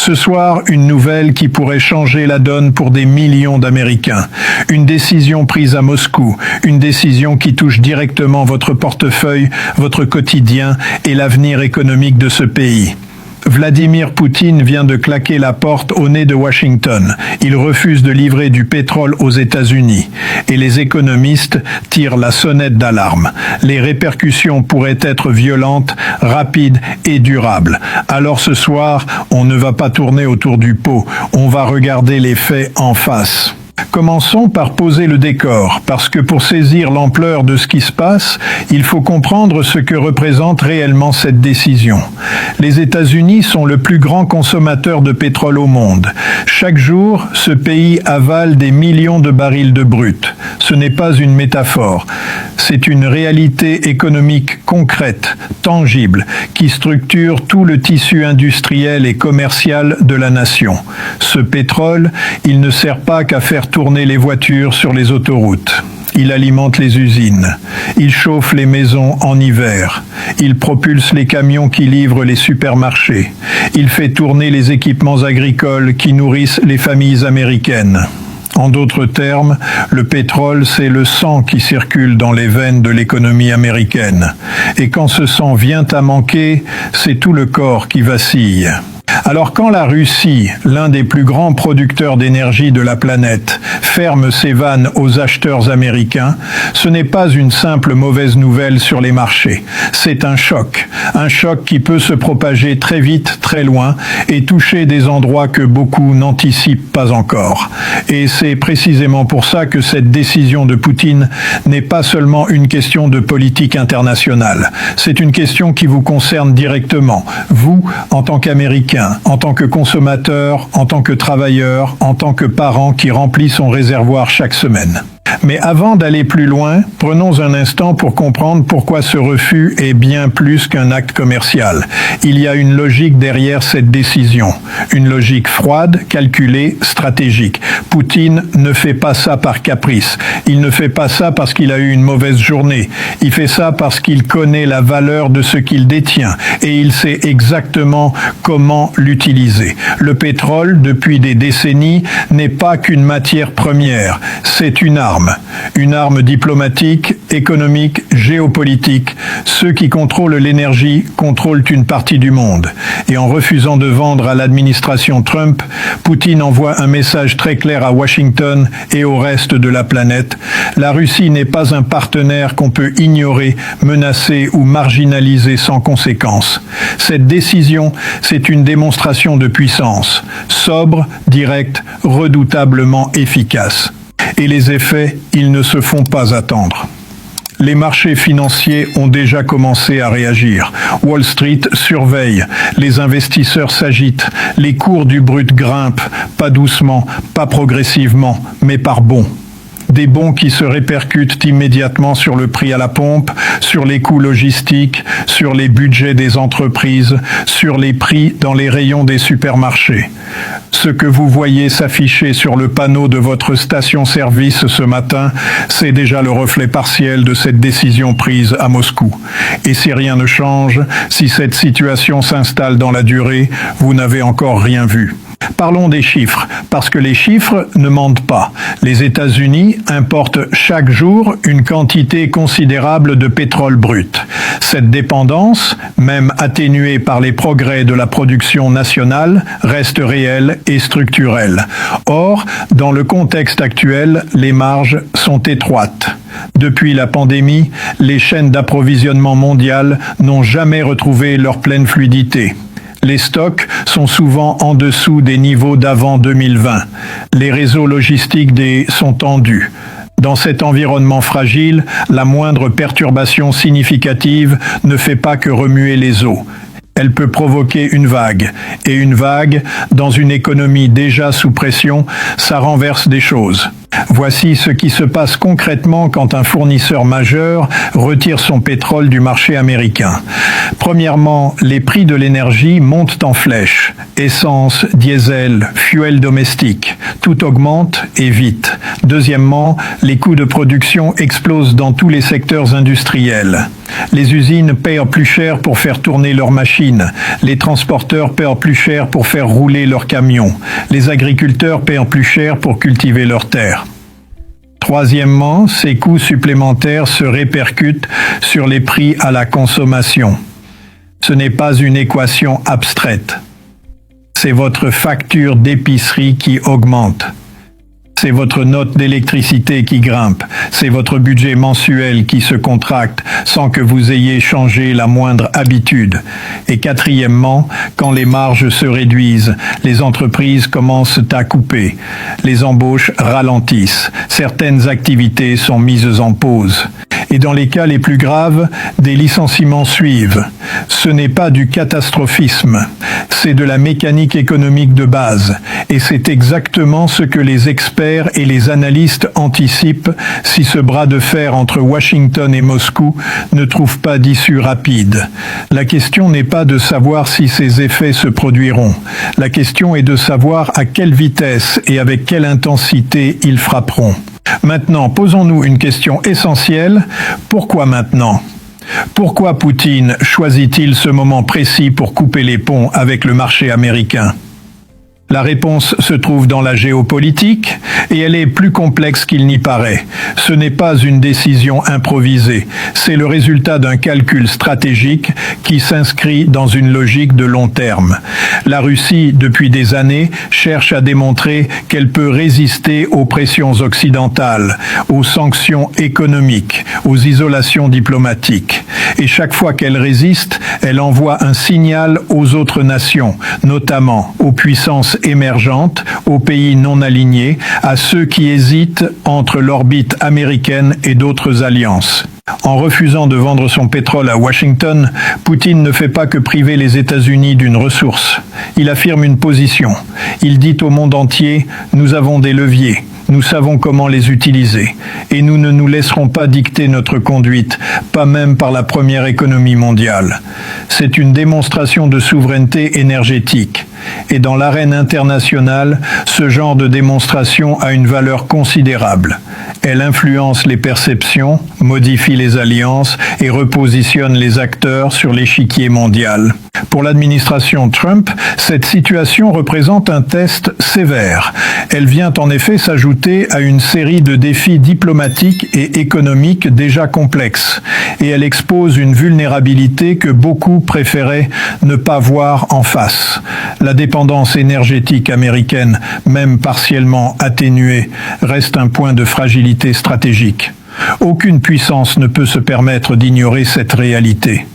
Ce soir, une nouvelle qui pourrait changer la donne pour des millions d'Américains. Une décision prise à Moscou, une décision qui touche directement votre portefeuille, votre quotidien et l'avenir économique de ce pays. Vladimir Poutine vient de claquer la porte au nez de Washington. Il refuse de livrer du pétrole aux États-Unis. Et les économistes tirent la sonnette d'alarme. Les répercussions pourraient être violentes, rapides et durables. Alors ce soir, on ne va pas tourner autour du pot. On va regarder les faits en face. Commençons par poser le décor, parce que pour saisir l'ampleur de ce qui se passe, il faut comprendre ce que représente réellement cette décision. Les États-Unis sont le plus grand consommateur de pétrole au monde. Chaque jour, ce pays avale des millions de barils de brut. Ce n'est pas une métaphore. C'est une réalité économique concrète, tangible, qui structure tout le tissu industriel et commercial de la nation. Ce pétrole, il ne sert pas qu'à faire tourner les voitures sur les autoroutes. Il alimente les usines. Il chauffe les maisons en hiver. Il propulse les camions qui livrent les supermarchés. Il fait tourner les équipements agricoles qui nourrissent les familles américaines. En d'autres termes, le pétrole, c'est le sang qui circule dans les veines de l'économie américaine. Et quand ce sang vient à manquer, c'est tout le corps qui vacille. Alors quand la Russie, l'un des plus grands producteurs d'énergie de la planète, ferme ses vannes aux acheteurs américains, ce n'est pas une simple mauvaise nouvelle sur les marchés. C'est un choc qui peut se propager très vite, très loin, et toucher des endroits que beaucoup n'anticipent pas encore. Et c'est précisément pour ça que cette décision de Poutine n'est pas seulement une question de politique internationale. C'est une question qui vous concerne directement, vous, en tant qu'Américain, en tant que consommateur, en tant que travailleur, en tant que parent qui remplit son réservoir chaque semaine. Mais avant d'aller plus loin, prenons un instant pour comprendre pourquoi ce refus est bien plus qu'un acte commercial. Il y a une logique derrière cette décision, une logique froide, calculée, stratégique. Poutine ne fait pas ça par caprice, il ne fait pas ça parce qu'il a eu une mauvaise journée, il fait ça parce qu'il connaît la valeur de ce qu'il détient et il sait exactement comment l'utiliser. Le pétrole, depuis des décennies, n'est pas qu'une matière première, c'est une arme diplomatique, économique, géopolitique. Ceux qui contrôlent l'énergie contrôlent une partie du monde. Et en refusant de vendre à l'administration Trump, Poutine envoie un message très clair à Washington et au reste de la planète. La Russie n'est pas un partenaire qu'on peut ignorer, menacer ou marginaliser sans conséquence. Cette décision, c'est une démonstration de puissance, sobre, directe, redoutablement efficace. Et les effets, ils ne se font pas attendre. Les marchés financiers ont déjà commencé à réagir. Wall Street surveille, les investisseurs s'agitent, les cours du brut grimpent, pas doucement, pas progressivement, mais par bonds. Des bons qui se répercutent immédiatement sur le prix à la pompe, sur les coûts logistiques, sur les budgets des entreprises, sur les prix dans les rayons des supermarchés. Ce que vous voyez s'afficher sur le panneau de votre station-service ce matin, c'est déjà le reflet partiel de cette décision prise à Moscou. Et si rien ne change, si cette situation s'installe dans la durée, vous n'avez encore rien vu. Parlons des chiffres, parce que les chiffres ne mentent pas. Les États-Unis importent chaque jour une quantité considérable de pétrole brut. Cette dépendance, même atténuée par les progrès de la production nationale, reste réelle et structurelle. Or, dans le contexte actuel, les marges sont étroites. Depuis la pandémie, les chaînes d'approvisionnement mondiales n'ont jamais retrouvé leur pleine fluidité. Les stocks sont souvent en dessous des niveaux d'avant 2020. Les réseaux logistiques sont tendus. Dans cet environnement fragile, la moindre perturbation significative ne fait pas que remuer les eaux. Elle peut provoquer une vague. Et une vague, dans une économie déjà sous pression, ça renverse des choses. Voici ce qui se passe concrètement quand un fournisseur majeur retire son pétrole du marché américain. Premièrement, les prix de l'énergie montent en flèche. Essence, diesel, fuel domestique, tout augmente et vite. Deuxièmement, les coûts de production explosent dans tous les secteurs industriels. Les usines paient plus cher pour faire tourner leurs machines. Les transporteurs paient plus cher pour faire rouler leurs camions. Les agriculteurs paient plus cher pour cultiver leurs terres. Troisièmement, ces coûts supplémentaires se répercutent sur les prix à la consommation. Ce n'est pas une équation abstraite. C'est votre facture d'épicerie qui augmente. C'est votre note d'électricité qui grimpe. C'est votre budget mensuel qui se contracte sans que vous ayez changé la moindre habitude. Et quatrièmement, quand les marges se réduisent, les entreprises commencent à couper. Les embauches ralentissent. Certaines activités sont mises en pause. Et dans les cas les plus graves, des licenciements suivent. Ce n'est pas du catastrophisme, c'est de la mécanique économique de base. Et c'est exactement ce que les experts et les analystes anticipent si ce bras de fer entre Washington et Moscou ne trouve pas d'issue rapide. La question n'est pas de savoir si ces effets se produiront. La question est de savoir à quelle vitesse et avec quelle intensité ils frapperont. Maintenant, posons-nous une question essentielle. Pourquoi maintenant ? Pourquoi Poutine choisit-il ce moment précis pour couper les ponts avec le marché américain ? La réponse se trouve dans la géopolitique et elle est plus complexe qu'il n'y paraît. Ce n'est pas une décision improvisée, c'est le résultat d'un calcul stratégique qui s'inscrit dans une logique de long terme. La Russie, depuis des années, cherche à démontrer qu'elle peut résister aux pressions occidentales, aux sanctions économiques, aux isolations diplomatiques. Et chaque fois qu'elle résiste, elle envoie un signal aux autres nations, notamment aux puissances émergentes, aux pays non alignés, à ceux qui hésitent entre l'orbite américaine et d'autres alliances. En refusant de vendre son pétrole à Washington, Poutine ne fait pas que priver les États-Unis d'une ressource. Il affirme une position. Il dit au monde entier « Nous avons des leviers ». Nous savons comment les utiliser et nous ne nous laisserons pas dicter notre conduite, pas même par la première économie mondiale. C'est une démonstration de souveraineté énergétique. Et dans l'arène internationale, ce genre de démonstration a une valeur considérable. Elle influence les perceptions, modifie les alliances et repositionne les acteurs sur l'échiquier mondial. Pour l'administration Trump, cette situation représente un test sévère. Elle vient en effet s'ajouter à une série de défis diplomatiques et économiques déjà complexes. Et elle expose une vulnérabilité que beaucoup préféraient ne pas voir en face. La dépendance énergétique américaine, même partiellement atténuée, reste un point de fragilité stratégique. Aucune puissance ne peut se permettre d'ignorer cette réalité.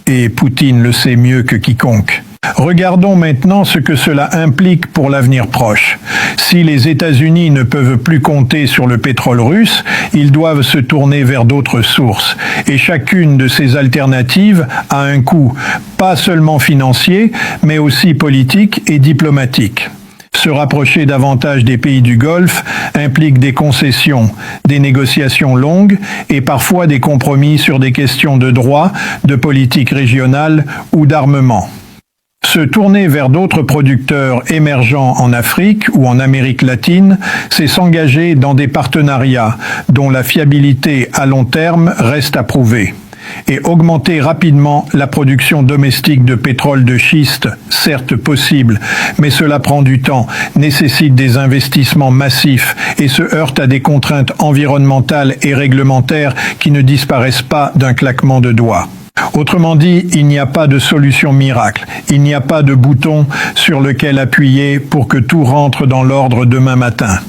Et Poutine le sait mieux que quiconque. Regardons maintenant ce que cela implique pour l'avenir proche. Si les États-Unis ne peuvent plus compter sur le pétrole russe, ils doivent se tourner vers d'autres sources. Et chacune de ces alternatives a un coût, pas seulement financier, mais aussi politique et diplomatique. Se rapprocher davantage des pays du Golfe implique des concessions, des négociations longues et parfois des compromis sur des questions de droit, de politique régionale ou d'armement. Se tourner vers d'autres producteurs émergents en Afrique ou en Amérique latine, c'est s'engager dans des partenariats dont la fiabilité à long terme reste à prouver. Et augmenter rapidement la production domestique de pétrole de schiste, certes possible, mais cela prend du temps, nécessite des investissements massifs et se heurte à des contraintes environnementales et réglementaires qui ne disparaissent pas d'un claquement de doigts. Autrement dit, il n'y a pas de solution miracle, il n'y a pas de bouton sur lequel appuyer pour que tout rentre dans l'ordre demain matin.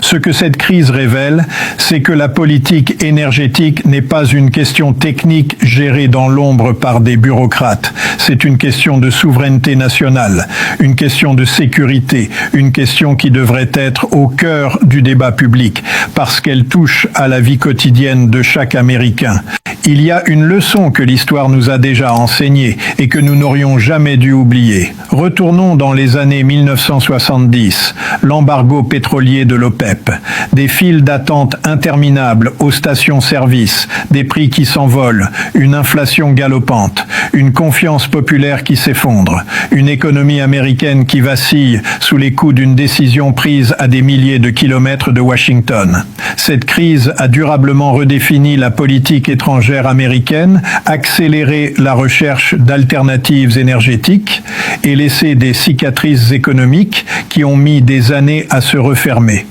Ce que cette crise révèle, c'est que la politique énergétique n'est pas une question technique gérée dans l'ombre par des bureaucrates. C'est une question de souveraineté nationale, une question de sécurité, une question qui devrait être au cœur du débat public, parce qu'elle touche à la vie quotidienne de chaque Américain. Il y a une leçon que l'histoire nous a déjà enseignée et que nous n'aurions jamais dû oublier. Retournons dans les années 1970, l'embargo pétrolier de l'OPEP, des files d'attente interminables aux stations-service, des prix qui s'envolent, une inflation galopante, une confiance populaire qui s'effondre, une économie américaine qui vacille sous les coups d'une décision prise à des milliers de kilomètres de Washington. Cette crise a durablement redéfini la politique étrangère étrangère américaine, accélérer la recherche d'alternatives énergétiques et laisser des cicatrices économiques qui ont mis des années à se refermer.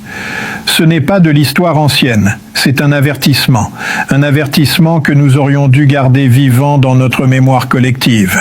Ce n'est pas de l'histoire ancienne, c'est un avertissement que nous aurions dû garder vivant dans notre mémoire collective.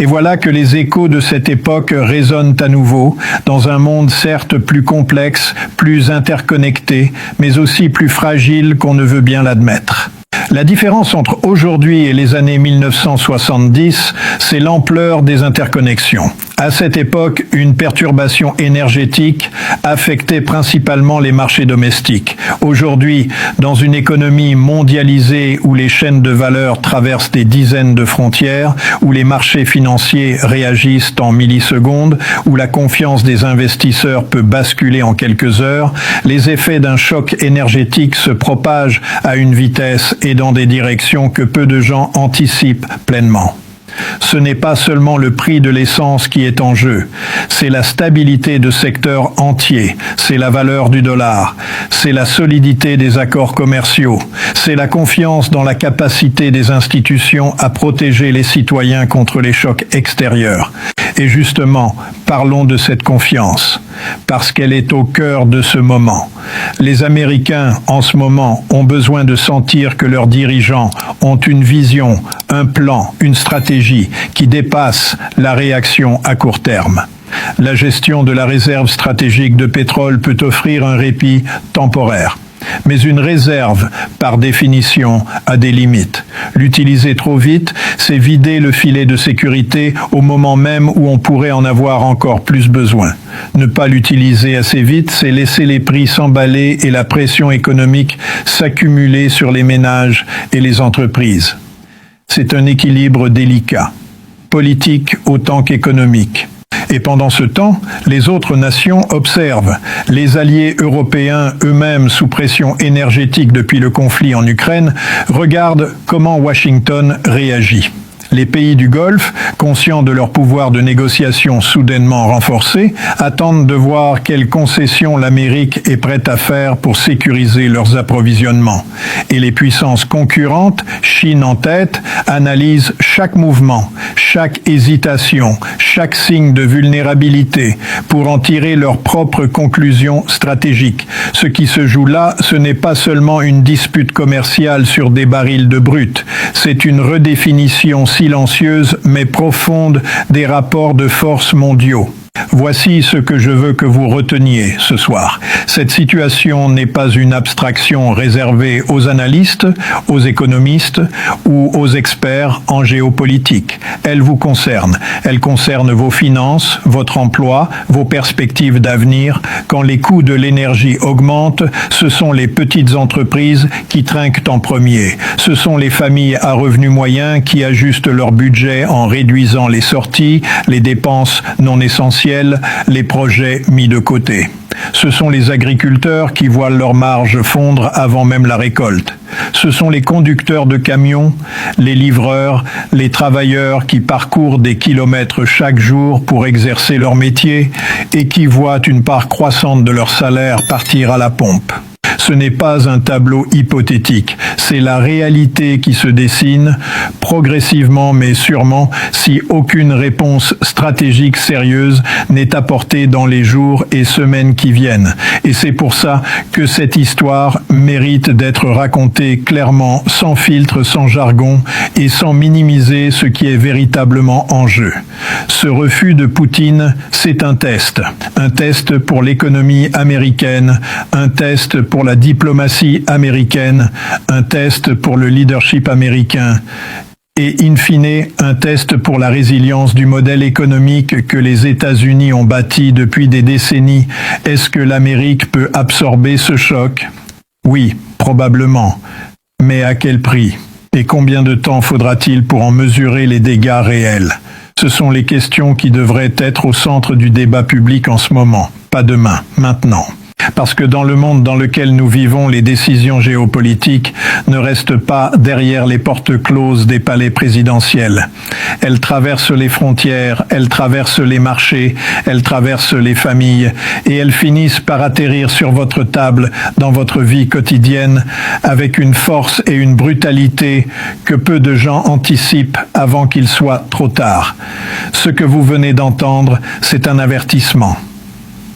Et voilà que les échos de cette époque résonnent à nouveau, dans un monde certes plus complexe, plus interconnecté, mais aussi plus fragile qu'on ne veut bien l'admettre. La différence entre aujourd'hui et les années 1970, c'est l'ampleur des interconnexions. À cette époque, une perturbation énergétique affectait principalement les marchés domestiques. Aujourd'hui, dans une économie mondialisée où les chaînes de valeur traversent des dizaines de frontières, où les marchés financiers réagissent en millisecondes, où la confiance des investisseurs peut basculer en quelques heures, les effets d'un choc énergétique se propagent à une vitesse et dans des directions que peu de gens anticipent pleinement. Ce n'est pas seulement le prix de l'essence qui est en jeu, c'est la stabilité de secteurs entiers, c'est la valeur du dollar, c'est la solidité des accords commerciaux, c'est la confiance dans la capacité des institutions à protéger les citoyens contre les chocs extérieurs. Et justement, parlons de cette confiance, parce qu'elle est au cœur de ce moment. Les Américains, en ce moment, ont besoin de sentir que leurs dirigeants ont une vision, un plan, une stratégie qui dépasse la réaction à court terme. La gestion de la réserve stratégique de pétrole peut offrir un répit temporaire. Mais une réserve, par définition, a des limites. L'utiliser trop vite, c'est vider le filet de sécurité au moment même où on pourrait en avoir encore plus besoin. Ne pas l'utiliser assez vite, c'est laisser les prix s'emballer et la pression économique s'accumuler sur les ménages et les entreprises. C'est un équilibre délicat, politique autant qu'économique. Et pendant ce temps, les autres nations observent. Les alliés européens, eux-mêmes sous pression énergétique depuis le conflit en Ukraine, regardent comment Washington réagit. Les pays du Golfe, conscients de leur pouvoir de négociation soudainement renforcé, attendent de voir quelles concessions l'Amérique est prête à faire pour sécuriser leurs approvisionnements. Et les puissances concurrentes, Chine en tête, analysent chaque mouvement, chaque hésitation, chaque signe de vulnérabilité pour en tirer leurs propres conclusions stratégiques. Ce qui se joue là, ce n'est pas seulement une dispute commerciale sur des barils de brut, c'est une redéfinition silencieuse mais profonde des rapports de force mondiaux. Voici ce que je veux que vous reteniez ce soir. Cette situation n'est pas une abstraction réservée aux analystes, aux économistes ou aux experts en géopolitique. Elle vous concerne. Elle concerne vos finances, votre emploi, vos perspectives d'avenir. Quand les coûts de l'énergie augmentent, ce sont les petites entreprises qui trinquent en premier. Ce sont les familles à revenus moyens qui ajustent leur budget en réduisant les sorties, les dépenses non essentielles, les projets mis de côté. Ce sont les agriculteurs qui voient leurs marges fondre avant même la récolte. Ce sont les conducteurs de camions, les livreurs, les travailleurs qui parcourent des kilomètres chaque jour pour exercer leur métier et qui voient une part croissante de leur salaire partir à la pompe. Ce n'est pas un tableau hypothétique, c'est la réalité qui se dessine, progressivement mais sûrement, si aucune réponse stratégique sérieuse n'est apportée dans les jours et semaines qui viennent. Et c'est pour ça que cette histoire mérite d'être racontée clairement, sans filtre, sans jargon et sans minimiser ce qui est véritablement en jeu. Ce refus de Poutine, c'est un test pour l'économie américaine, un test pour la diplomatie américaine, un test pour le leadership américain et, in fine, un test pour la résilience du modèle économique que les États-Unis ont bâti depuis des décennies. Est-ce que l'Amérique peut absorber ce choc? Oui, probablement. Mais à quel prix? Et combien de temps faudra-t-il pour en mesurer les dégâts réels? Ce sont les questions qui devraient être au centre du débat public en ce moment. Pas demain, maintenant. parce que dans le monde dans lequel nous vivons, les décisions géopolitiques ne restent pas derrière les portes closes des palais présidentiels. Elles traversent les frontières, elles traversent les marchés, elles traversent les familles et elles finissent par atterrir sur votre table dans votre vie quotidienne avec une force et une brutalité que peu de gens anticipent avant qu'il soit trop tard. Ce que vous venez d'entendre, c'est un avertissement.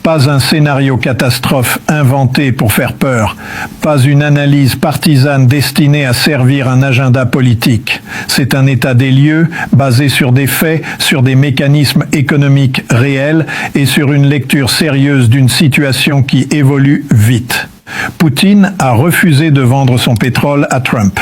Pas un scénario catastrophe inventé pour faire peur, pas une analyse partisane destinée à servir un agenda politique. C'est un état des lieux basé sur des faits, sur des mécanismes économiques réels et sur une lecture sérieuse d'une situation qui évolue vite. Poutine a refusé de vendre son pétrole à Trump.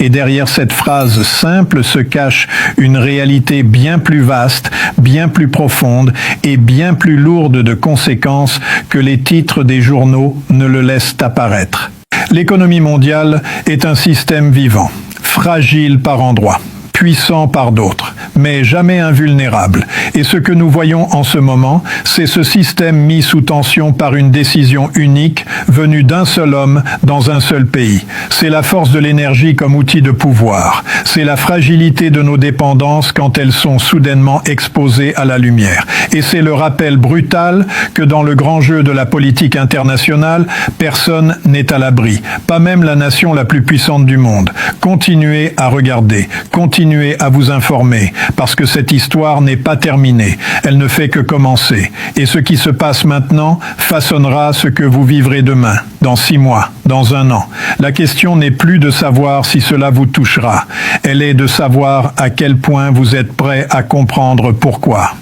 Et derrière cette phrase simple se cache une réalité bien plus vaste, bien plus profonde et bien plus lourde de conséquences que les titres des journaux ne le laissent apparaître. L'économie mondiale est un système vivant, fragile par endroits, puissant par d'autres, mais jamais invulnérable. Et ce que nous voyons en ce moment, c'est ce système mis sous tension par une décision unique venue d'un seul homme dans un seul pays. C'est la force de l'énergie comme outil de pouvoir. C'est la fragilité de nos dépendances quand elles sont soudainement exposées à la lumière. Et c'est le rappel brutal que dans le grand jeu de la politique internationale, personne n'est à l'abri, pas même la nation la plus puissante du monde. Continuez à regarder, continuez à vous informer, parce que cette histoire n'est pas terminée, elle ne fait que commencer. Et ce qui se passe maintenant façonnera ce que vous vivrez demain, dans 6 mois, dans 1 an. La question n'est plus de savoir si cela vous touchera, elle est de savoir à quel point vous êtes prêt à comprendre pourquoi.